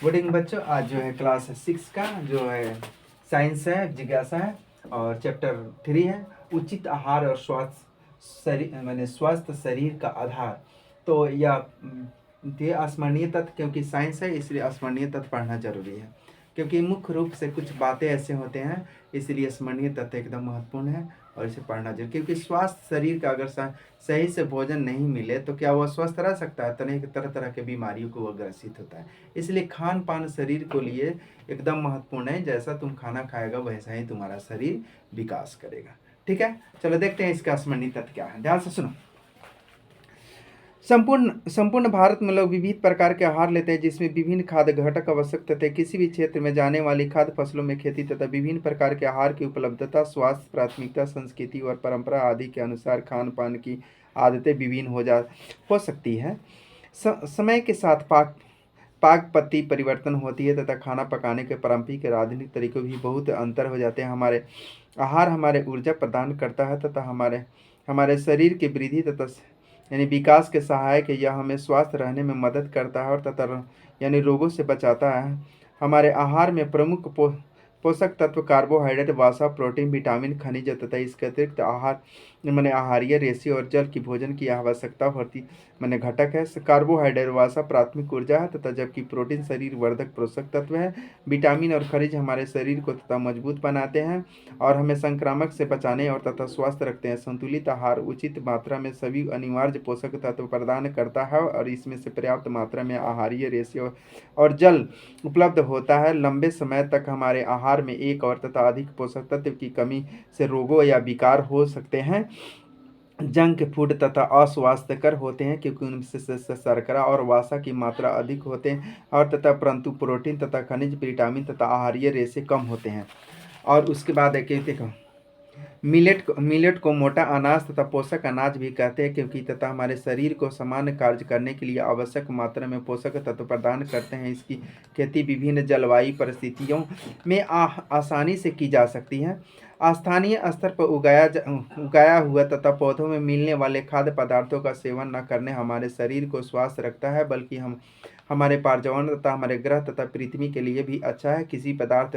Good evening बच्चों। आज जो है क्लास 6 का जो है साइंस है, जिज्ञासा है और चैप्टर 3 है उचित आहार और स्वास्थ्य शरीर मैंने स्वस्थ शरीर का आधार। तो यह ये स्मरणीय तत्व, क्योंकि साइंस है इसलिए स्मरणीय तत्व पढ़ना जरूरी है, क्योंकि मुख्य रूप से कुछ बातें ऐसे होते हैं, इसलिए स्मरणीय तत्व एकदम महत्वपूर्ण है और इसे पढ़ना जरूरी। क्योंकि स्वास्थ्य शरीर का अगर सही से भोजन नहीं मिले तो क्या वह स्वस्थ रह सकता है? तरह तरह के बीमारियों को वह ग्रसित होता है। इसलिए खान पान शरीर को लिए एकदम महत्वपूर्ण है। जैसा तुम खाना खाएगा वैसा ही तुम्हारा शरीर विकास करेगा। ठीक है, चलो देखते हैं इसका स्मरणीय तत्व क्या है। ध्यान से सुनो। संपूर्ण भारत में लोग विविध प्रकार के आहार लेते हैं, जिसमें विभिन्न खाद्य घटक आवश्यक तथा किसी भी क्षेत्र में जाने वाली खाद्य फसलों में खेती तथा विभिन्न प्रकार के आहार की उपलब्धता, स्वास्थ्य, प्राथमिकता, संस्कृति और परंपरा आदि के अनुसार खान पान की आदतें विभिन्न हो सकती है। समय के साथ पाक पत्ती परिवर्तन होती है तथा खाना पकाने के पारंपरिक और आधुनिक तरीकों भी बहुत अंतर हो जाते हैं। हमारे आहार हमारे ऊर्जा प्रदान करता है तथा हमारे हमारे शरीर की वृद्धि तथा यानी विकास के सहायक है। यह हमें स्वस्थ रहने में मदद करता है और तथा यानी रोगों से बचाता है। हमारे आहार में प्रमुख पोषक तत्व कार्बोहाइड्रेट, वसा, प्रोटीन, विटामिन, खनिज तथा इसके अतिरिक्त आहारीय रेशे और जल की भोजन की आवश्यकता होती घटक है। कार्बोहाइड्रेट वसा प्राथमिक ऊर्जा है तथा जबकि प्रोटीन शरीर वर्धक पोषक तत्व है। विटामिन और खनिज हमारे शरीर को तथा मजबूत बनाते हैं और हमें संक्रामक से बचाने और तथा स्वस्थ रखते हैं। संतुलित आहार उचित मात्रा में सभी अनिवार्य पोषक तत्व प्रदान करता है और इसमें से पर्याप्त मात्रा में आहारीय रेशे और जल उपलब्ध होता है। लंबे समय तक हमारे आहार में एक और तथा अधिक पोषक तत्व की कमी से रोगों या विकार हो सकते हैं। जंक फूड तथा अस्वास्थ्यकर होते हैं क्योंकि उनमें शर्करा और वसा की मात्रा अधिक होते हैं और तथा परंतु प्रोटीन तथा खनिज, विटामिन तथा आहारीय रेशे कम होते हैं। और उसके बाद है कि देखो मिलेट को मोटा अनाज तथा पोषक अनाज भी कहते हैं, क्योंकि तथा हमारे शरीर को समान कार्य करने के लिए आवश्यक मात्रा में पोषक तत्व प्रदान करते हैं। इसकी खेती विभिन्न जलवायु परिस्थितियों में आसानी से की जा सकती है। स्थानीय स्तर पर उगाया हुआ तथा पौधों में मिलने वाले खाद्य पदार्थों का सेवन न करने हमारे शरीर को स्वस्थ रखता है, बल्कि हमारे पर्यावरण तथा हमारे ग्रह तथा पृथ्वी के लिए भी अच्छा है। किसी पदार्थ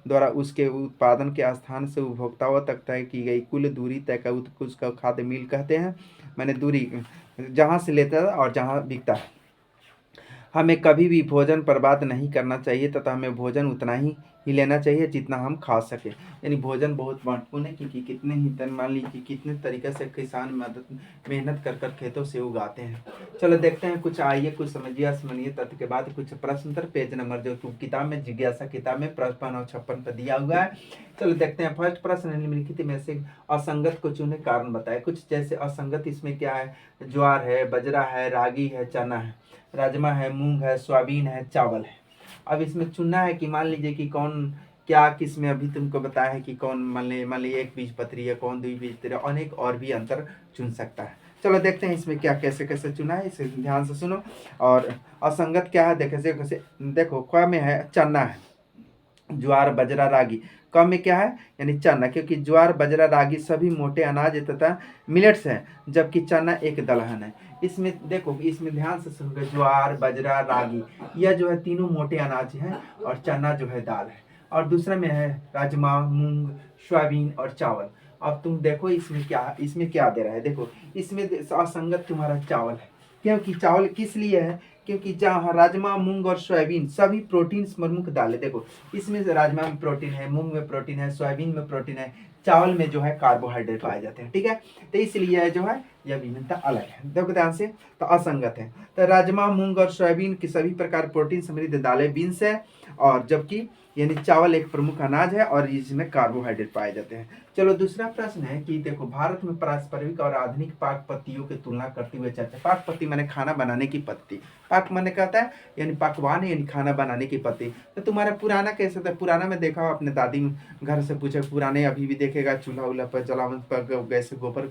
द्वारा उसके उत्पादन के स्थान से उपभोक्ताओं तक तय की गई कुल दूरी तय कर उसका खाद्य मील कहते हैं। मैंने दूरी जहाँ से लेता है और जहाँ बिकता है। हमें कभी भी भोजन बर्बाद नहीं करना चाहिए तथा हमें भोजन उतना ही लेना चाहिए जितना हम खा सके। यानी भोजन बहुत महत्वपूर्ण है, क्योंकि कितने ही मान लीजिए कितने तरीके से किसान मेहनत कर खेतों से उगाते हैं। चलो देखते हैं कुछ, आइए कुछ समझिए स्मरणीय तत्व के बाद कुछ प्रश्न उत्तर। पेज नंबर जो किताब में जिज्ञासा किताब में 55 और 56 पर दिया हुआ है। चलो देखते हैं। फर्स्ट प्रश्न, निम्नलिखित में से असंगत को चुने, कारण बताए। कुछ जैसे असंगत इसमें क्या है? ज्वार है, बजरा है, रागी है, चना है, राजमा है, मूंग है, सोयाबीन है, चावल है। अब इसमें चुनना है कि मान लीजिए कि कौन क्या किस में अभी तुमको बताया है कि कौन मान लीजिए एक बीजपत्री है, कौन द्विबीजपत्री, अनेक और भी अंतर चुन सकता है। चलो देखते हैं इसमें क्या कैसे कैसे चुना है, इसे ध्यान से सुनो। और असंगत क्या है देखो क में है चना है, ज्वार, बजरा, रागी। क में क्या है? यानी चना, क्योंकि ज्वार, बजरा, रागी सभी मोटे अनाज तथा मिलेट्स हैं, जबकि चना एक दलहन है। इसमें देखो, इसमें ध्यान से सुनोगे, ज्वार, बजरा, रागी यह जो है तीनों मोटे अनाज हैं और चना जो है दाल है। और दूसरा में है राजमा, मूंग, सोयाबीन और चावल। अब तुम देखो इसमें क्या दे रहा है। देखो इसमें असंगत तुम्हारा चावल है, क्योंकि चावल किस लिए है? क्योंकि जहाँ राजमा, मूंग और सोयाबीन सभी प्रोटीन प्रमुख दालें। देखो इसमें से राजमा में प्रोटीन है, मूंग में प्रोटीन है, सोयाबीन में प्रोटीन है, चावल में जो है कार्बोहाइड्रेट पाए जाते हैं। ठीक है, तो इसलिए जो है यह विभिन्नता अलग है। देखो ध्यान से, तो असंगत है। तो राजमा, मूंग और सोयाबीन की सभी प्रकार प्रोटीन समृद्ध दालें बीन्स है, और जबकि यानी चावल एक प्रमुख अनाज है और इसमें कार्बोहाइड्रेट पाए जाते हैं। चलो दूसरा प्रश्न है कि देखो भारत में पारंपरिक और आधुनिक पाक पत्तियों की तुलना करते हुए चर्चा। पाक पत्ती माने खाना बनाने की पत्ती, पाक माने कहता है यानी पकवान यानी खाना बनाने की पत्ती। तो तुम्हारा पुराना कैसे था? पुराना में देखा अपने दादी घर से पूछे, पुराने अभी भी देखेगा चूल्हा उल्हा पर जलावन पर गैस गोबर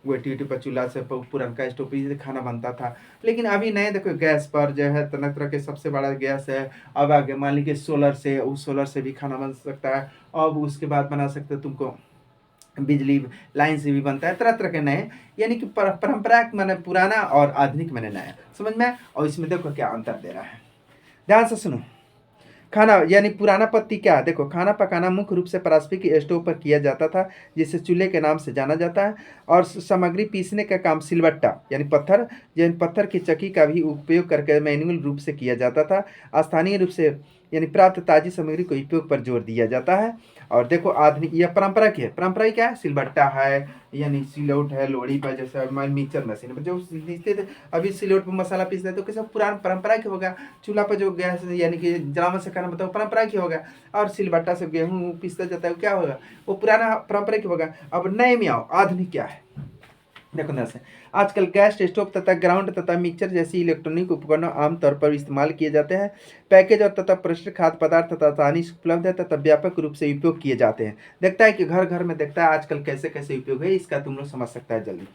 गोटी पर चूल्हा से पुराना स्टोव पर खाना बनता था। लेकिन अभी नए देखो गैस पर जो है तरह तरह के सबसे बड़ा गैस है। अब आगे मान लीजिए सोलर से, उस सोलर से भी खाना बन सकता है। अब उसके बाद बना सकते हो तुमको बिजली लाइन से भी बनता है, तरह तरह के नए, यानी कि परंपरा मैंने पुराना और आधुनिक मैंने नया, समझ में। और इसमें देखो क्या अंतर दे रहा है, ध्यान से सुनो। खाना यानी पुराना पद्धति क्या है? देखो, खाना पकाना मुख्य रूप से पारंपरिक स्टोव पर किया जाता था, जिसे चूल्हे के नाम से जाना जाता है। और सामग्री पीसने का काम सिलबट्टा यानी पत्थर की चक्की का भी उपयोग करके मैनुअल रूप से किया जाता था। स्थानीय रूप से यानी प्राप्त ताजी सामग्री को उपयोग पर जोर दिया जाता है। और देखो, आधुनिक यह परंपरा की है। परंपरा क्या है? सिलबट्टा है, यानी सिलौट है, लोढ़ी पर, जैसे हमारे मिक्सचर मशीन पर जो पीसते थे, अभी सिलौट पर मसाला पीसते हैं, तो कैसा पुराना परंपरा की होगा। चूल्हा पर जो गैस यानी कि जलावन से खाना बताओ, परंपरा की होगा। और सिलबट्टा से गेहूँ पीसता जाता है, वो क्या होगा? वो पुराना परंपरा की होगा। अब नए में आओ, आधुनिक क्या है? देखो ना से आजकल गैस स्टोव तथा ग्राउंड तथा मिक्सर जैसी इलेक्ट्रॉनिक उपकरण आमतौर पर इस्तेमाल किए जाते हैं। पैकेज और तथा परिष्कृत खाद्य पदार्थ तथा आसानी से उपलब्ध है तथा व्यापक रूप से उपयोग किए जाते हैं। देखता है कि घर घर में देखता है आजकल कैसे कैसे उपयोग है, इसका तुम लोग समझ सकता है जल्दी।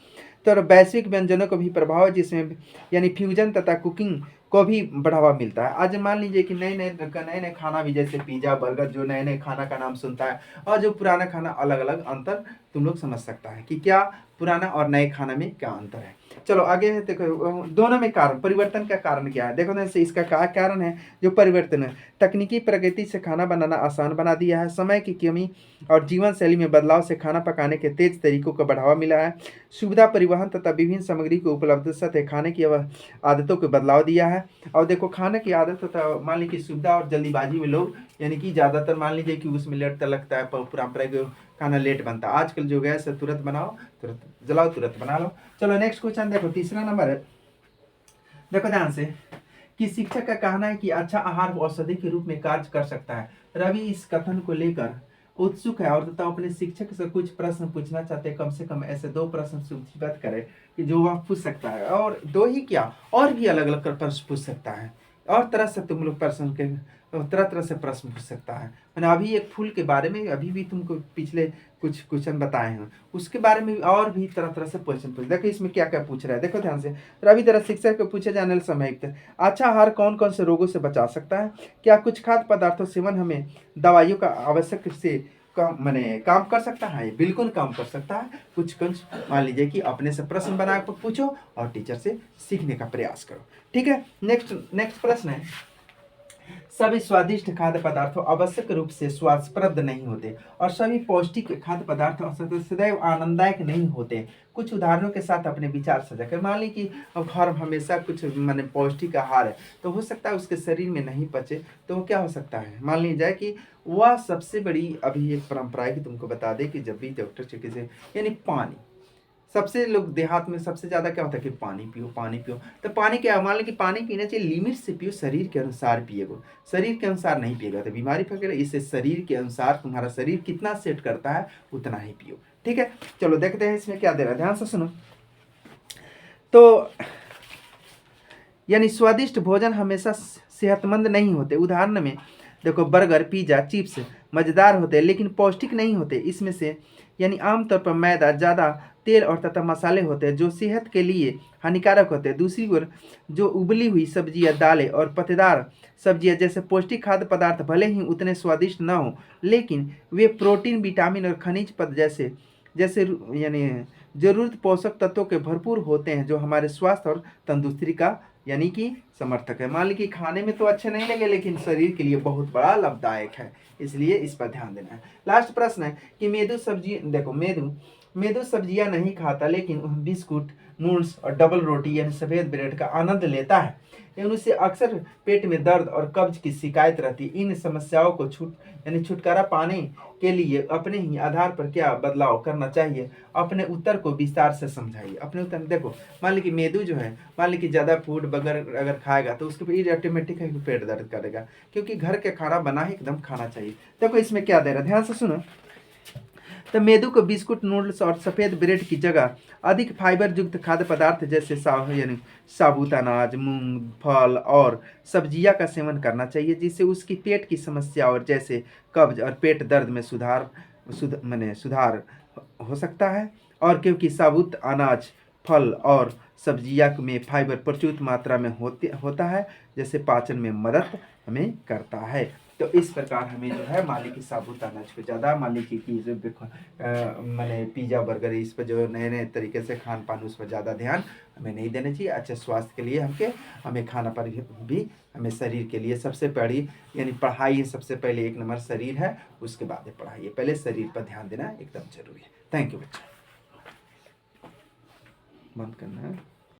तो वैश्विक व्यंजनों का भी प्रभाव है, जिसमें यानी फ्यूजन तथा कुकिंग को भी बढ़ावा मिलता है। आज मान लीजिए कि नए नए खाना भी, जैसे पिज्जा बर्गर, जो नए नए खाना का नाम सुनता है, और जो पुराना खाना, अलग अलग अंतर तुम लोग समझ सकता है कि क्या पुराना और नए खाना में क्या अंतर है। चलो आगे है, देखो दोनों में कारण परिवर्तन का कारण क्या है? देखो ना, इसका क्या कारण है? जो परिवर्तन है, तकनीकी प्रगति से खाना बनाना आसान बना दिया है। समय की कमी और जीवन शैली में बदलाव से खाना पकाने के तेज तरीकों को बढ़ावा मिला है। सुविधा, परिवहन तथा विभिन्न सामग्री की उपलब्धता से खाने की आदतों को बदलाव दिया है। और देखो, खाने की आदत तथा मान लीजिए कि सुविधा और जल्दीबाजी में लोग यानी कि ज़्यादातर मान लीजिए कि उसमें लेट लगता है, परंपरागत खाना लेट बनता है। आजकल जो गैस है, तुरंत बनाओ, तुरंत जलाओ, तुरंत बना लो। चलो नेक्स्ट क्वेश्चन देखो, तीसरा नंबर है। देखो ध्यान से कि शिक्षक का कहना है कि अच्छा आहार औषधि के रूप में कार्य कर सकता है। रवि इस कथन को लेकर उत्सुक है और तथा अपने शिक्षक से कुछ प्रश्न पूछना चाहते हैं। कम से कम ऐसे 2 प्रश्न सूचीबद्ध करें कि जो वह पूछ सकता है, और 2 ही क्या, और भी अलग अलग प्रश्न पूछ सकता है। और तरह से तुम लोग प्रश्न के तरह तरह से प्रश्न पूछ सकता है। मैंने अभी एक फूल के बारे में अभी भी तुमको पिछले कुछ क्वेश्चन बताए हैं, उसके बारे में और भी तरह तरह से क्वेश्चन पूछ। देखो इसमें क्या क्या पूछ रहा है, देखो ध्यान से। रवि द्वारा शिक्षक को पूछे जाने वाले समय, अच्छा आहार कौन कौन से रोगों से बचा सकता है? क्या कुछ खाद्य पदार्थों सेवन हमें दवाइयों का आवश्यक से काम कर सकता है? बिल्कुल काम कर सकता है। कुछ मान लीजिए कि अपने से प्रश्न बना कर पूछो और टीचर से सीखने का प्रयास करो। ठीक है, नेक्स्ट प्रश्न है, सभी स्वादिष्ट खाद्य पदार्थ आवश्यक रूप से स्वास्थ्यप्रद नहीं होते और सभी पौष्टिक खाद्य पदार्थ सदैव आनंददायक नहीं होते। कुछ उदाहरणों के साथ अपने विचार साझा करें। मान ली कि अब घर हमेशा कुछ माने पौष्टिक आहार है, तो हो सकता है उसके शरीर में नहीं पचे, तो वो क्या हो सकता है? मान ली जाए कि वह सबसे बड़ी अभी एक परंपरा है कि तुमको बता दे कि जब भी डॉक्टर चिकित्सा यानी पानी, सबसे लोग देहात में सबसे ज़्यादा क्या होता है कि पानी पियो पानी पियो। तो पानी क्या, मान लो कि पानी पीना चाहिए, लिमिट से पियो, शरीर के अनुसार पिएगा। शरीर के अनुसार नहीं पिएगा तो बीमारी पकड़े। इससे शरीर के अनुसार तुम्हारा शरीर कितना सेट करता है उतना ही पियो। ठीक है, चलो देखते हैं इसमें क्या दे रहा है, ध्यान से सुनो। तो यानी स्वादिष्ट भोजन हमेशा सेहतमंद नहीं होते। उदाहरण में देखो, बर्गर, पिज्जा, चिप्स मज़ेदार होते हैं लेकिन पौष्टिक नहीं होते। इसमें से यानी आमतौर पर मैदा, ज़्यादा तेल और तथा मसाले होते हैं जो सेहत के लिए हानिकारक होते हैं। दूसरी ओर जो उबली हुई सब्जियां, दालें और पत्तेदार सब्जियां जैसे पौष्टिक खाद्य पदार्थ भले ही उतने स्वादिष्ट न हों, लेकिन वे प्रोटीन, विटामिन और खनिज पद जैसे जैसे यानी जरूरत पोषक तत्वों के भरपूर होते हैं, जो हमारे स्वास्थ्य और तंदुरुस्ती का यानी कि समर्थक है। मान लीजिए खाने में तो अच्छे नहीं लगे लेकिन शरीर के लिए बहुत बड़ा लाभदायक है, इसलिए इस पर ध्यान देना है। लास्ट प्रश्न है कि मेदू सब्जी, देखो मेदू सब्जियां नहीं खाता लेकिन वह बिस्कुट, नूडल्स और डबल रोटी यानी सफ़ेद ब्रेड का आनंद लेता है। लेकिन उससे अक्सर पेट में दर्द और कब्ज की शिकायत रहती है। इन समस्याओं को छुटकारा पाने के लिए अपने ही आधार पर क्या बदलाव करना चाहिए? अपने उत्तर को विस्तार से समझाइए। अपने उत्तर देखो, मान ली कि मेदू जो है, मान ली कि ज़्यादा फूड बर्गर अगर खाएगा तो उसके फिर ऑटोमेटिक है कि पेट दर्द करेगा, क्योंकि घर के खाना बना ही एकदम खाना चाहिए। देखो इसमें क्या दे रहा है, ध्यान से सुनो। तो मेदू को बिस्कुट, नूडल्स और सफ़ेद ब्रेड की जगह अधिक फाइबर युक्त खाद्य पदार्थ जैसे यानी साबुत अनाज, मूंग, फल और सब्जियां का सेवन करना चाहिए, जिससे उसकी पेट की समस्या और जैसे कब्ज और पेट दर्द में सुधार हो सकता है। और क्योंकि साबुत अनाज, फल और सब्जियां में फाइबर प्रचुर मात्रा में होता है, जैसे पाचन में मदद हमें करता है। तो इस प्रकार हमें जो है मान लीजिए कि साबुत अनाज पे ज़्यादा, मान लीजिए कि जो मैंने पिज़्ज़ा बर्गर इस पर जो नए नए तरीके से खान पान उस पर ज़्यादा ध्यान हमें नहीं देना चाहिए। अच्छे स्वास्थ्य के लिए हमें खाना पर भी हमें शरीर के लिए सबसे बड़ी यानी पढ़ाई है, सबसे पहले एक नंबर शरीर है, उसके बाद है पढ़ाई है, पहले शरीर पर ध्यान देना एकदम जरूरी है। थैंक यू बच्चा, बंद करना है।